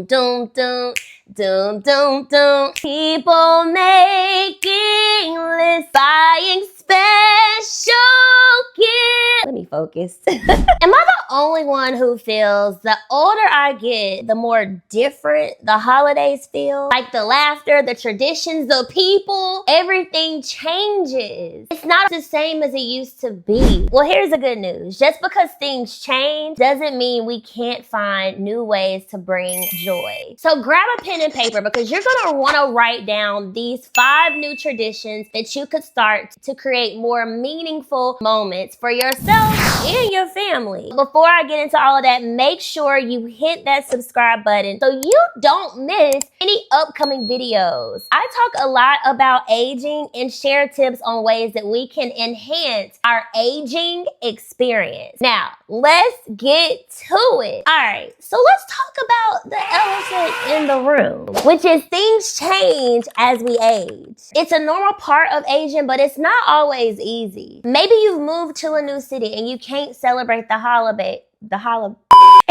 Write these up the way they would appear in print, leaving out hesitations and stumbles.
dum, dum, dum, dum, dum. People making lists, buying special gifts. Let me focus. Am I the only one who feels the older I get, the more different the holidays feel? Like the laughter, the traditions, the people, everything changes. It's not the same as it used to be. Well, here's the good news. Just because things change doesn't mean we can't find new ways to bring joy. So grab a pen and paper because you're gonna wanna write down these 5 new traditions that you could start to create more meaningful moments for yourself and your family. Before I get into all of that, make sure you hit that subscribe button so you don't miss any upcoming videos. I talk a lot about aging and share tips on ways that we can enhance our aging experience. Now, let's get to it. All right, so let's talk about the elephant in the room, which is things change as we age. It's a normal part of aging, but it's not always easy. Maybe you've moved to a new city and you can't celebrate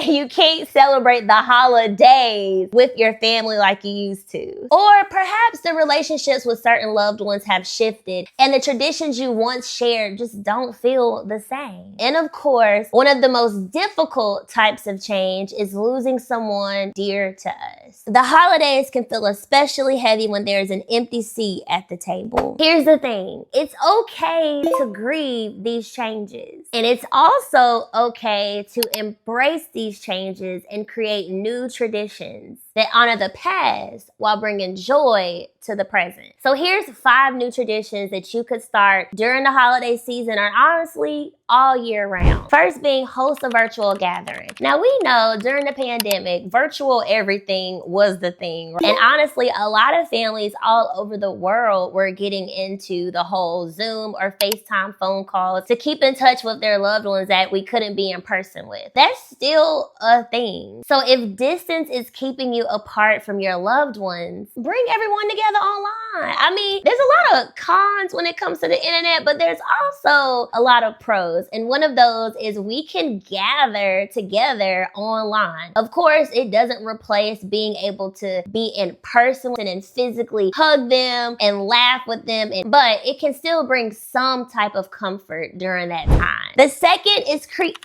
you can't celebrate the holidays with your family like you used to. Or perhaps the relationships with certain loved ones have shifted and the traditions you once shared just don't feel the same. And of course, one of the most difficult types of change is losing someone dear to us. The holidays can feel especially heavy when there's an empty seat at the table. Here's the thing, it's okay to grieve these changes. And it's also okay to embrace these changes and create new traditions that honor the past while bringing joy to the present. So here's 5 new traditions that you could start during the holiday season or honestly all year round. First being host a virtual gathering. Now we know during the pandemic, virtual everything was the thing. And honestly, a lot of families all over the world were getting into the whole Zoom or FaceTime phone calls to keep in touch with their loved ones that we couldn't be in person with. That's still a thing. So if distance is keeping you apart from your loved ones, bring everyone together online. I mean, there's a lot of cons when it comes to the internet, but there's also a lot of pros. And one of those is we can gather together online. Of course, it doesn't replace being able to be in person and physically hug them and laugh with them, but it can still bring some type of comfort during that time. The second is create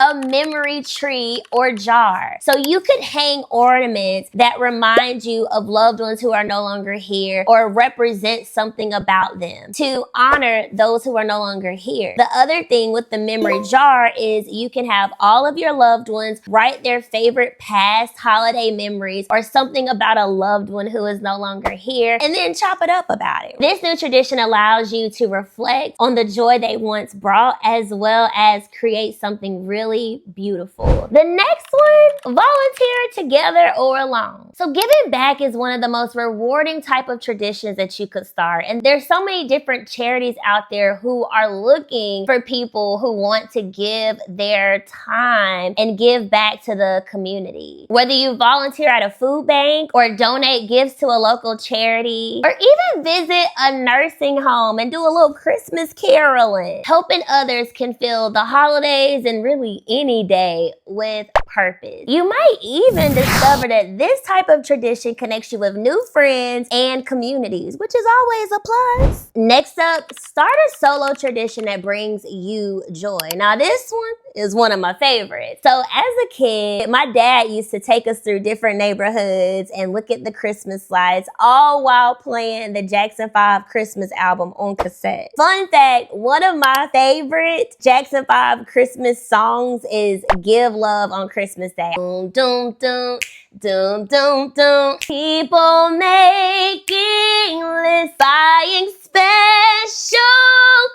a memory tree or jar. So you could hang ornaments that remind you of loved ones who are no longer here or represent something about them to honor those who are no longer here. The other thing with the memory jar is you can have all of your loved ones write their favorite past holiday memories or something about a loved one who is no longer here and then chop it up about it. This new tradition allows you to reflect on the joy they once brought as well as create something really beautiful. The next one, volunteer together or alone. So giving back is one of the most rewarding type of traditions that you could start. And there's so many different charities out there who are looking for people who want to give their time and give back to the community. Whether you volunteer at a food bank or donate gifts to a local charity or even visit a nursing home and do a little Christmas caroling, helping others can fill the holidays and really any day with purpose. You might even discover that this type of tradition connects you with new friends and communities, which is always a plus. Next up, start a solo tradition that brings you joy. Now this one is one of my favorites. So as a kid, my dad used to take us through different neighborhoods and look at the Christmas lights, all while playing the Jackson 5 Christmas album on cassette. Fun fact, one of my favorite Jackson 5 Christmas songs is Give Love on Christmas Day. Dum, dum, dum, dum, dum, dum. People making lists, buying special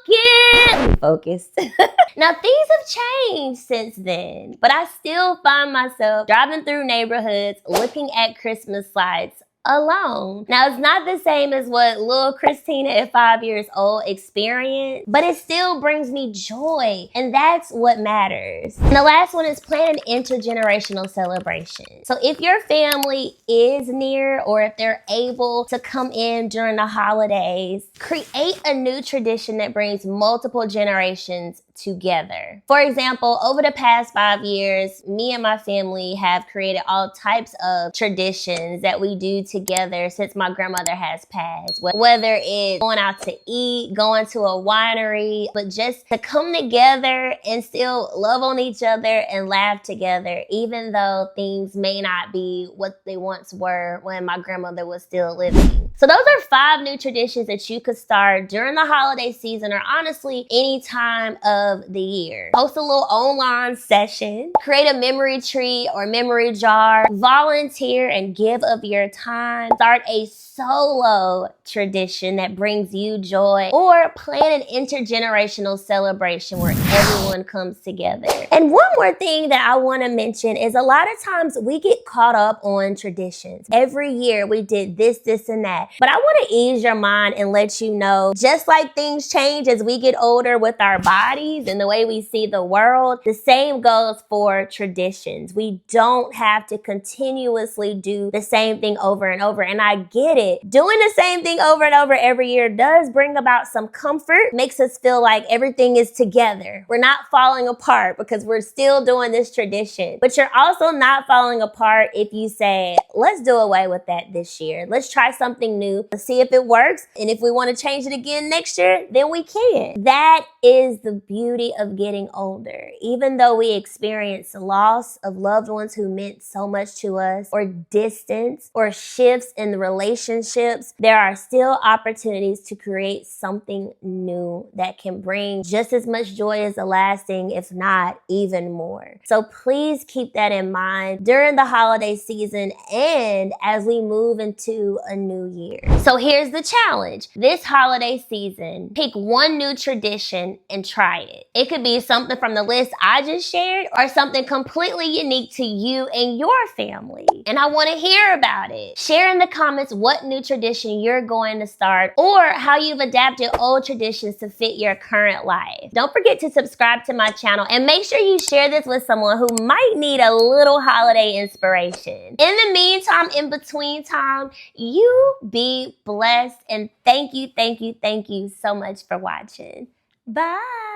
gifts. Focused. Now things have changed since then, but I still find myself driving through neighborhoods looking at Christmas lights alone. Now it's not the same as what little Christina at 5 years old experienced, but it still brings me joy, and that's what matters. And the last one is plan an intergenerational celebration. So if your family is near or if they're able to come in during the holidays, create a new tradition that brings multiple generations together. For example, over the past 5 years, me and my family have created all types of traditions that we do together since my grandmother has passed. Whether it's going out to eat, going to a winery, but just to come together and still love on each other and laugh together, even though things may not be what they once were when my grandmother was still living. So those are 5 new traditions that you could start during the holiday season, or honestly any time of the year. Host a little online session, create a memory tree or memory jar, volunteer and give of your time, start a solo tradition that brings you joy, or plan an intergenerational celebration where everyone comes together. And one more thing that I want to mention is a lot of times we get caught up on traditions. Every year we did this, and that. But I want to ease your mind and let you know, just like things change as we get older with our bodies and the way we see the world, the same goes for traditions. We don't have to continuously do the same thing over and over. And I get it. Doing the same thing over and over every year does bring about some comfort, makes us feel like everything is together. We're not falling apart because we're still doing this tradition. But you're also not falling apart if you say, let's do away with that this year. Let's try something new. Let's see if it works. And if we want to change it again next year, then we can. That is the beauty of getting older. Even though we experience loss of loved ones who meant so much to us, or distance, or shifts in the relationships, there are still opportunities to create something new that can bring just as much joy as the last thing, if not even more. So please keep that in mind during the holiday season and as we move into a new year. So here's the challenge. This holiday season, pick one new tradition and try it. It could be something from the list I just shared or something completely unique to you and your family. And I want to hear about it. Share in the comments what new tradition you're going to start or how you've adapted old traditions to fit your current life. Don't forget to subscribe to my channel and make sure you share this with someone who might need a little holiday inspiration. In the meantime, in between time, you be blessed, and thank you so much for watching. Bye.